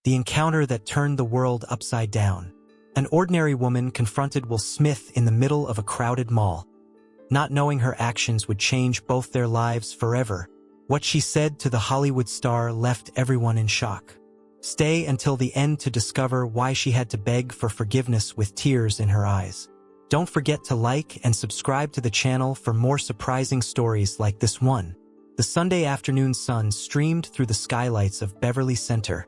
the encounter that turned the world upside down. An ordinary woman confronted Will Smith in the middle of a crowded mall. Not knowing her actions would change both their lives forever, what she said to the Hollywood star left everyone in shock. Stay until the end to discover why she had to beg for forgiveness with tears in her eyes. Don't forget to like and subscribe to the channel for more surprising stories like this one. The Sunday afternoon sun streamed through the skylights of Beverly Center,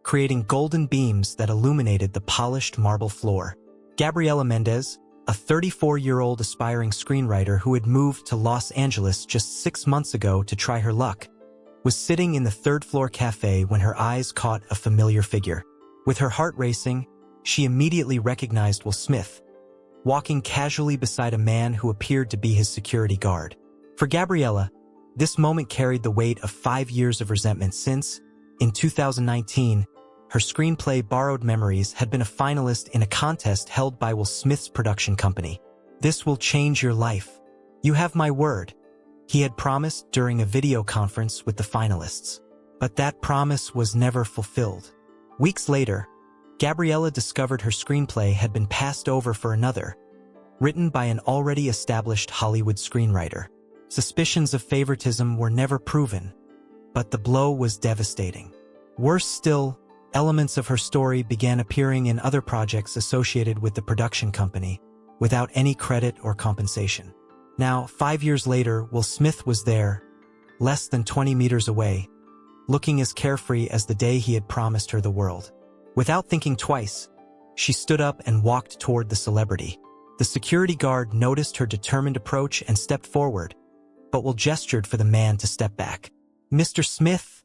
creating golden beams that illuminated the polished marble floor. Gabriela Mendes, a 34-year-old aspiring screenwriter who had moved to Los Angeles just 6 months ago to try her luck, was sitting in the third-floor cafe when her eyes caught a familiar figure. With her heart racing, she immediately recognized Will Smith, walking casually beside a man who appeared to be his security guard. For Gabriela, this moment carried the weight of 5 years of resentment since, in 2019, her screenplay Borrowed Memories had been a finalist in a contest held by Will Smith's production company. "This will change your life. You have my word," he had promised during a video conference with the finalists. But that promise was never fulfilled. Weeks later, Gabriela discovered her screenplay had been passed over for another, written by an already established Hollywood screenwriter. Suspicions of favoritism were never proven, but the blow was devastating. Worse still, elements of her story began appearing in other projects associated with the production company, without any credit or compensation. Now, 5 years later, Will Smith was there, less than 20 meters away, looking as carefree as the day he had promised her the world. Without thinking twice, she stood up and walked toward the celebrity. The security guard noticed her determined approach and stepped forward, but Will gestured for the man to step back. "Mr. Smith,"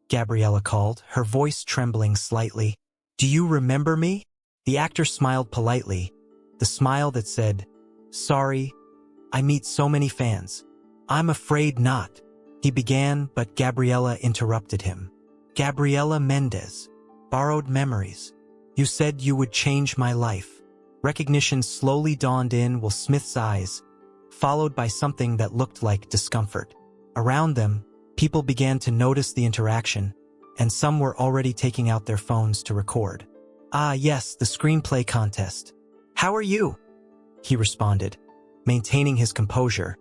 Gabriela called, her voice trembling slightly. "Do you remember me?" The actor smiled politely, the smile that said, "Sorry, I meet so many fans." "I'm afraid not," he began, but Gabriela interrupted him. "Gabriela Mendes, Borrowed Memories. You said you would change my life." Recognition slowly dawned in Will Smith's eyes, followed by something that looked like discomfort. Around them, people began to notice the interaction, and some were already taking out their phones to record. "Ah, yes, the screenplay contest. How are you?" he responded, maintaining his composure,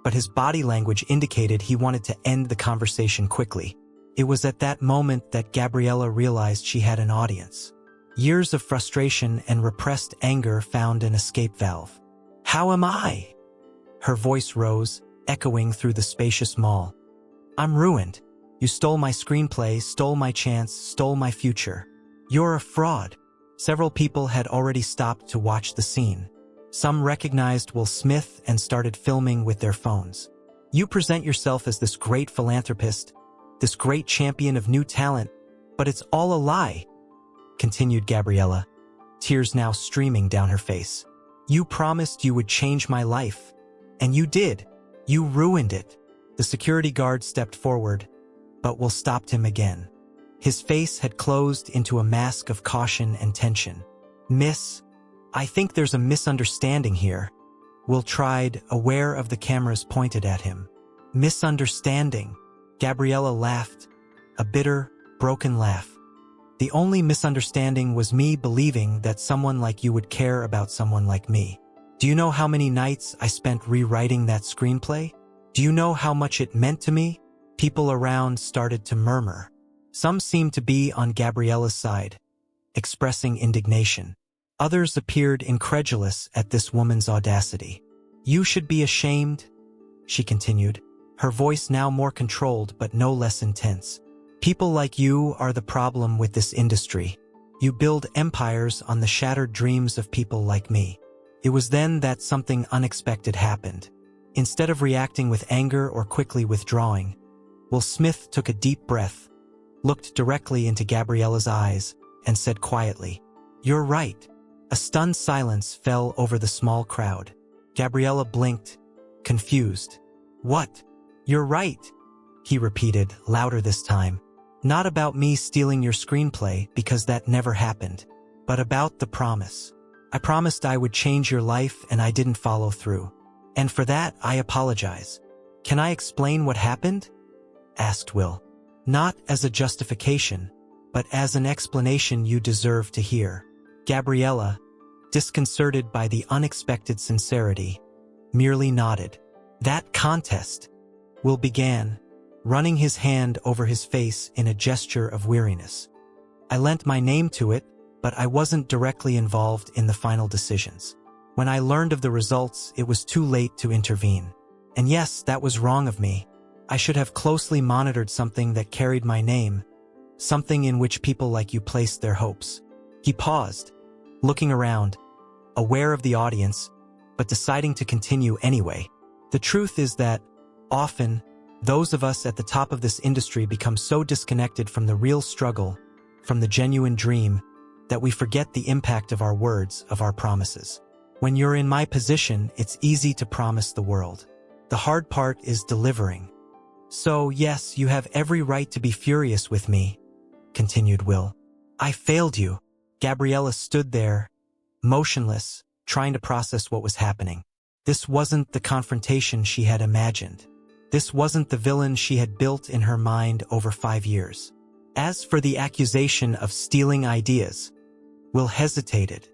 but his body language indicated he wanted to end the conversation quickly. It was at that moment that Gabriela realized she had an audience. Years of frustration and repressed anger found an escape valve. "How am I?" Her voice rose, echoing through the spacious mall. "I'm ruined. You stole my screenplay, stole my chance, stole my future. You're a fraud." Several people had already stopped to watch the scene. Some recognized Will Smith and started filming with their phones. "You present yourself as this great philanthropist, this great champion of new talent, but it's all a lie," continued Gabriela, tears now streaming down her face. "You promised you would change my life, and you did. You ruined it." The security guard stepped forward, but Will stopped him again. His face had closed into a mask of caution and tension. "Miss, I think there's a misunderstanding here," Will tried, aware of the cameras pointed at him. "Misunderstanding?" Gabriela laughed, a bitter, broken laugh. "The only misunderstanding was me believing that someone like you would care about someone like me. Do you know how many nights I spent rewriting that screenplay? Do you know how much it meant to me?" People around started to murmur. Some seemed to be on Gabriela's side, expressing indignation. Others appeared incredulous at this woman's audacity. "You should be ashamed," she continued, her voice now more controlled but no less intense. "People like you are the problem with this industry. You build empires on the shattered dreams of people like me." It was then that something unexpected happened. Instead of reacting with anger or quickly withdrawing, Will Smith took a deep breath, looked directly into Gabriela's eyes, and said quietly, "You're right." A stunned silence fell over the small crowd. Gabriela blinked, confused. "What?" "You're right," he repeated, louder this time. "Not about me stealing your screenplay, because that never happened, but about the promise. I promised I would change your life and I didn't follow through. And for that, I apologize." "Can I explain what happened?" asked Will. "Not as a justification, but as an explanation you deserve to hear. Gabriela, disconcerted by the unexpected sincerity, merely nodded. That contest, Will began, running his hand over his face in a gesture of weariness. I lent my name to it, but I wasn't directly involved in the final decisions. When I learned of the results, it was too late to intervene. And yes, that was wrong of me. I should have closely monitored something that carried my name, something in which people like you placed their hopes. He paused, looking around, aware of the audience, but deciding to continue anyway. The truth is that, often, those of us at the top of this industry become so disconnected from the real struggle, from the genuine dream, that we forget the impact of our words, of our promises. When you're in my position, it's easy to promise the world. The hard part is delivering. So, yes, you have every right to be furious with me, continued Will. I failed you. Gabriela stood there, motionless, trying to process what was happening. This wasn't the confrontation she had imagined. This wasn't the villain she had built in her mind over 5 years. As for the accusation of stealing ideas, Will hesitated.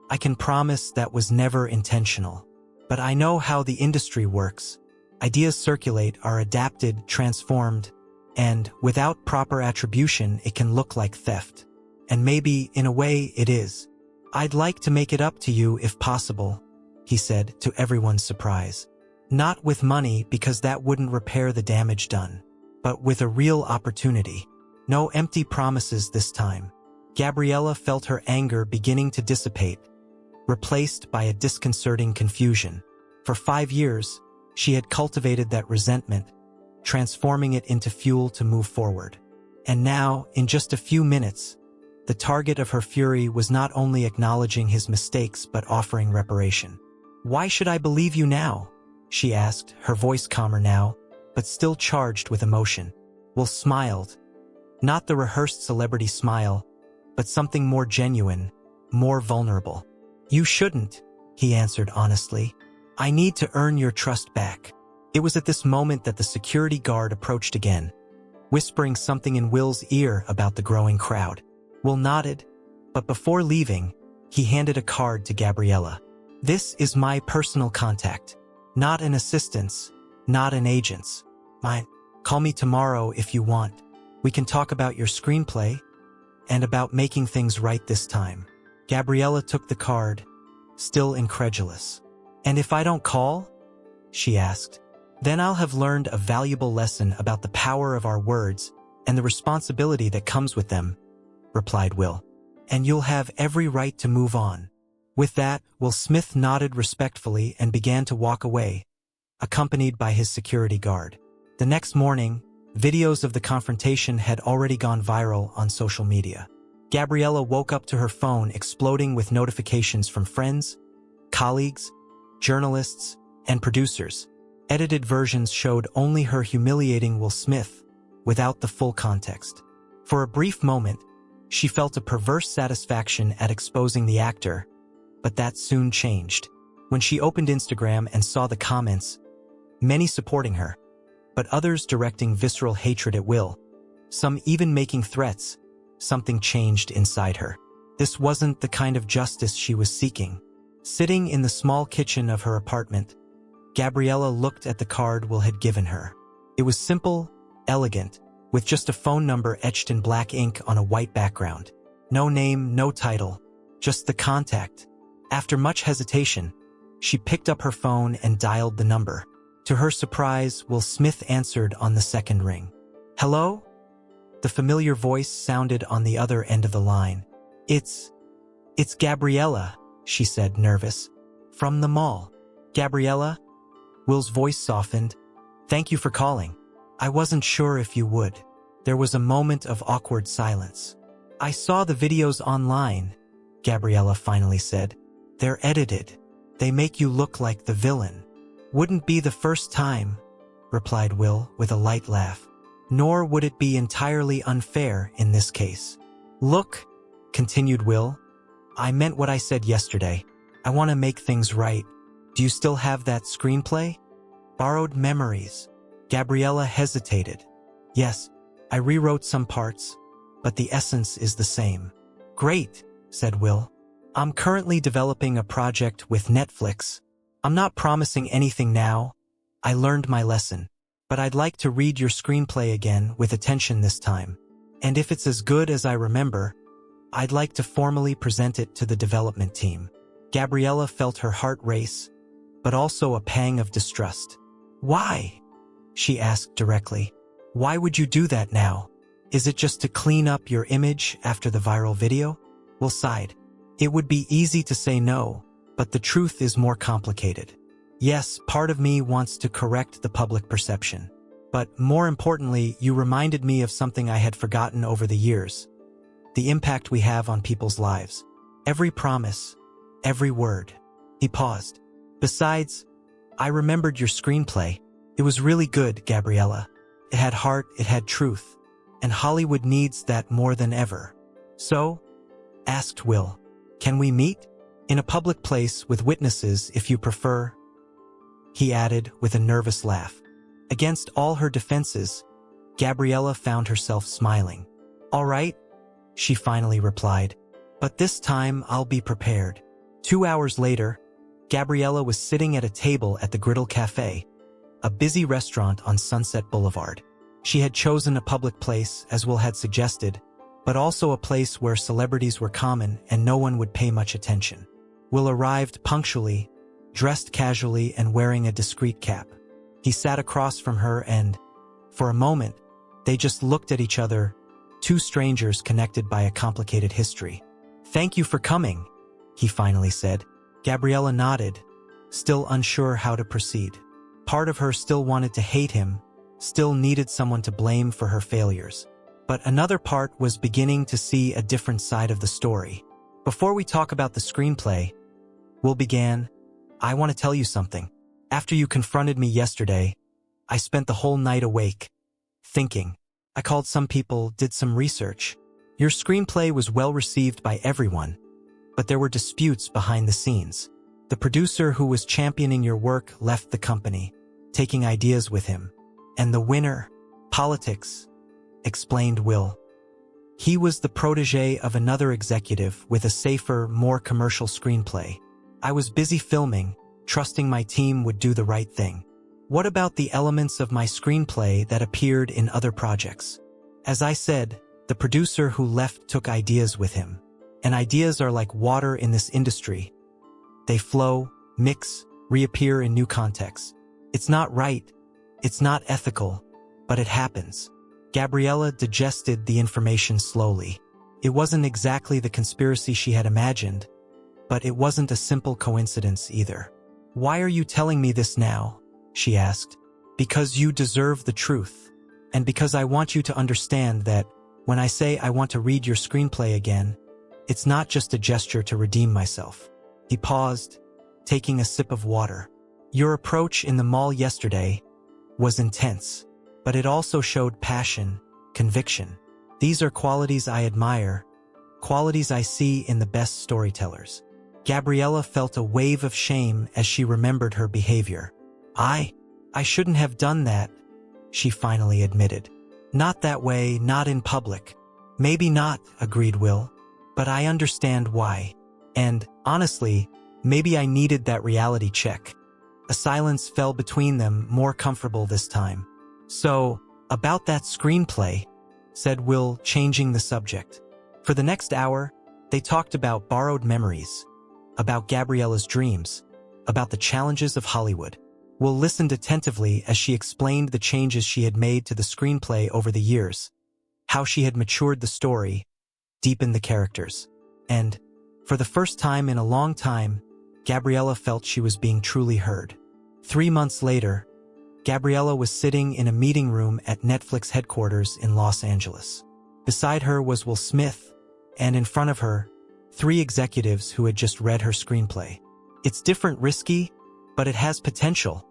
I can promise that was never intentional. But I know how the industry works. Ideas circulate, are adapted, transformed, and, without proper attribution, it can look like theft. And maybe, in a way, it is. I'd like to make it up to you if possible, he said, to everyone's surprise. Not with money, because that wouldn't repair the damage done, but with a real opportunity. No empty promises this time. Gabriela felt her anger beginning to dissipate, replaced by a disconcerting confusion. For 5 years, she had cultivated that resentment, transforming it into fuel to move forward. And now, in just a few minutes, the target of her fury was not only acknowledging his mistakes but offering reparation. Why should I believe you now? She asked, her voice calmer now, but still charged with emotion. Will smiled. Not the rehearsed celebrity smile, but something more genuine, more vulnerable. You shouldn't, he answered honestly. I need to earn your trust back. It was at this moment that the security guard approached again, whispering something in Will's ear about the growing crowd. Will nodded, but before leaving, he handed a card to Gabriela. This is my personal contact. Not an assistant's, not an agent's. Mine. Call me tomorrow if you want. We can talk about your screenplay and about making things right this time. Gabriela took the card, still incredulous. And if I don't call? She asked. Then I'll have learned a valuable lesson about the power of our words and the responsibility that comes with them, replied Will. And you'll have every right to move on. With that, Will Smith nodded respectfully and began to walk away, accompanied by his security guard. The next morning, videos of the confrontation had already gone viral on social media. Gabriela woke up to her phone exploding with notifications from friends, colleagues, journalists, and producers. Edited versions showed only her humiliating Will Smith, without the full context. For a brief moment, she felt a perverse satisfaction at exposing the actor, but that soon changed. When she opened Instagram and saw the comments, many supporting her, but others directing visceral hatred at Will, some even making threats, something changed inside her. This wasn't the kind of justice she was seeking. Sitting in the small kitchen of her apartment, Gabriela looked at the card Will had given her. It was simple, elegant, with just a phone number etched in black ink on a white background. No name, no title, just the contact. After much hesitation, she picked up her phone and dialed the number. To her surprise, Will Smith answered on the second ring. Hello? The familiar voice sounded on the other end of the line. It's Gabriela, she said, nervous. From the mall. Gabriela? Will's voice softened. Thank you for calling. I wasn't sure if you would. There was a moment of awkward silence. I saw the videos online, Gabriela finally said. They're edited. They make you look like the villain. Wouldn't be the first time, replied Will with a light laugh. Nor would it be entirely unfair in this case. Look, continued Will, I meant what I said yesterday. I want to make things right. Do you still have that screenplay? Borrowed memories. Gabriela hesitated. Yes, I rewrote some parts, but the essence is the same. Great, said Will. I'm currently developing a project with Netflix. I'm not promising anything now. I learned my lesson, but I'd like to read your screenplay again with attention this time. And if it's as good as I remember, I'd like to formally present it to the development team. Gabriela felt her heart race, but also a pang of distrust. Why? She asked directly. Why would you do that now? Is it just to clean up your image after the viral video? Will sighed. It would be easy to say no, but the truth is more complicated. Yes, part of me wants to correct the public perception. But more importantly, you reminded me of something I had forgotten over the years. The impact we have on people's lives. Every promise, every word. He paused. Besides, I remembered your screenplay. It was really good, Gabriela. It had heart, it had truth. And Hollywood needs that more than ever. So? Asked Will. Can we meet? In a public place with witnesses, if you prefer. He added with a nervous laugh. Against all her defenses, Gabriela found herself smiling. All right, she finally replied. But this time I'll be prepared. 2 hours later, Gabriela was sitting at a table at the Griddle Cafe, a busy restaurant on Sunset Boulevard. She had chosen a public place, as Will had suggested, but also a place where celebrities were common and no one would pay much attention. Will arrived punctually, dressed casually and wearing a discreet cap. He sat across from her and, for a moment, they just looked at each other, two strangers connected by a complicated history. Thank you for coming, he finally said. Gabriela nodded, still unsure how to proceed. Part of her still wanted to hate him, still needed someone to blame for her failures. But another part was beginning to see a different side of the story. Before we talk about the screenplay, Will began, I want to tell you something. After you confronted me yesterday, I spent the whole night awake, thinking. I called some people, did some research. Your screenplay was well received by everyone, but there were disputes behind the scenes. The producer who was championing your work left the company, taking ideas with him. And the winner, politics, explained Will. He was the protege of another executive with a safer, more commercial screenplay. I was busy filming, trusting my team would do the right thing. What about the elements of my screenplay that appeared in other projects? As I said, the producer who left took ideas with him. And ideas are like water in this industry. They flow, mix, reappear in new contexts. It's not right, it's not ethical, but it happens. Gabriela digested the information slowly. It wasn't exactly the conspiracy she had imagined, but it wasn't a simple coincidence either. Why are you telling me this now? She asked. Because you deserve the truth, and because I want you to understand that when I say I want to read your screenplay again, it's not just a gesture to redeem myself. He paused, taking a sip of water. Your approach in the mall yesterday was intense, but it also showed passion, conviction. These are qualities I admire, qualities I see in the best storytellers. Gabriela felt a wave of shame as she remembered her behavior. I shouldn't have done that, she finally admitted. Not that way, not in public. Maybe not, agreed Will, but I understand why. And, honestly, maybe I needed that reality check. A silence fell between them, more comfortable this time. So, about that screenplay, said Will, changing the subject. For the next hour, they talked about borrowed memories, about Gabriela's dreams, about the challenges of Hollywood. Will listened attentively as she explained the changes she had made to the screenplay over the years, how she had matured the story, deepened the characters. And, for the first time in a long time, Gabriela felt she was being truly heard. 3 months later, Gabriela was sitting in a meeting room at Netflix headquarters in Los Angeles. Beside her was Will Smith, and in front of her, 3 executives who had just read her screenplay. It's different, risky, but it has potential,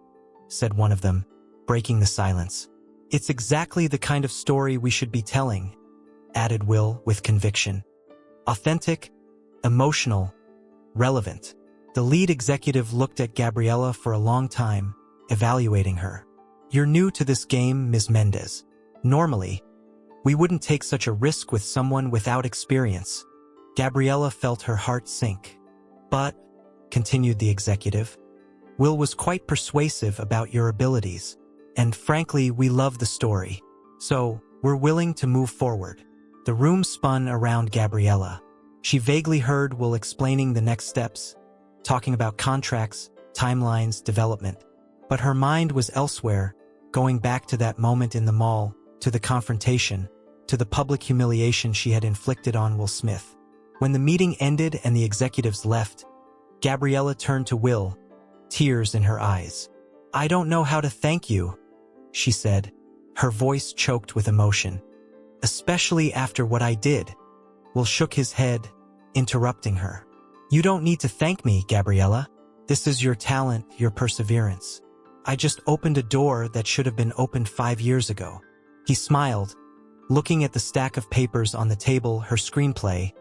said one of them, breaking the silence. It's exactly the kind of story we should be telling, added Will with conviction. Authentic, emotional, relevant. The lead executive looked at Gabriela for a long time, evaluating her. You're new to this game, Ms. Mendes. Normally, We wouldn't take such a risk with someone without experience. Gabriela felt her heart sink. But, continued the executive, Will was quite persuasive about your abilities, and frankly, we love the story. So, we're willing to move forward. The room spun around Gabriela. She vaguely heard Will explaining the next steps, talking about contracts, timelines, development. But her mind was elsewhere, going back to that moment in the mall, to the confrontation, to the public humiliation she had inflicted on Will Smith. When the meeting ended and the executives left, Gabriela turned to Will, tears in her eyes. "I don't know how to thank you," she said, her voice choked with emotion. "Especially after what I did." Will shook his head, interrupting her. "You don't need to thank me, Gabriela. This is your talent, your perseverance. I just opened a door that should have been opened 5 years ago." He smiled, looking at the stack of papers on the table, her screenplay,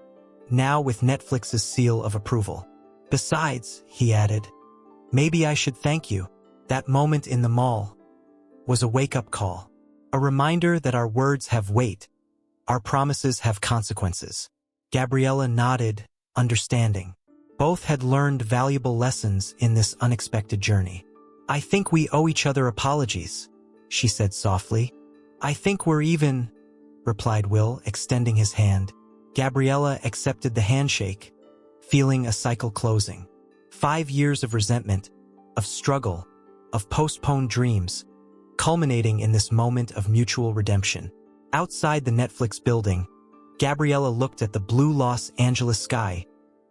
now with Netflix's seal of approval. "Besides," he added, "maybe I should thank you." That moment in the mall was a wake-up call, a reminder that our words have weight, our promises have consequences. Gabriela nodded, understanding. Both had learned valuable lessons in this unexpected journey. "I think we owe each other apologies," she said softly. "I think we're even," replied Will, extending his hand. Gabriela accepted the handshake, feeling a cycle closing. 5 years of resentment, of struggle, of postponed dreams, culminating in this moment of mutual redemption. Outside the Netflix building, Gabriela looked at the blue Los Angeles sky,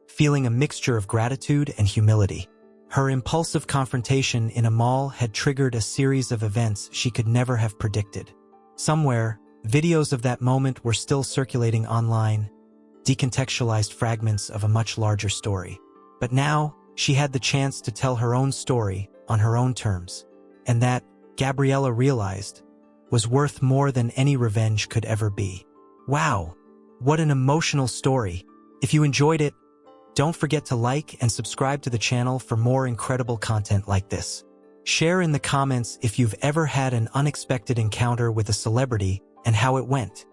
feeling a mixture of gratitude and humility. Her impulsive confrontation in a mall had triggered a series of events she could never have predicted. Somewhere, videos of that moment were still circulating online, decontextualized fragments of a much larger story. But now, she had the chance to tell her own story on her own terms, and that, Gabriela realized, was worth more than any revenge could ever be. Wow, what an emotional story. If you enjoyed it, don't forget to like and subscribe to the channel for more incredible content like this. Share in the comments if you've ever had an unexpected encounter with a celebrity and how it went.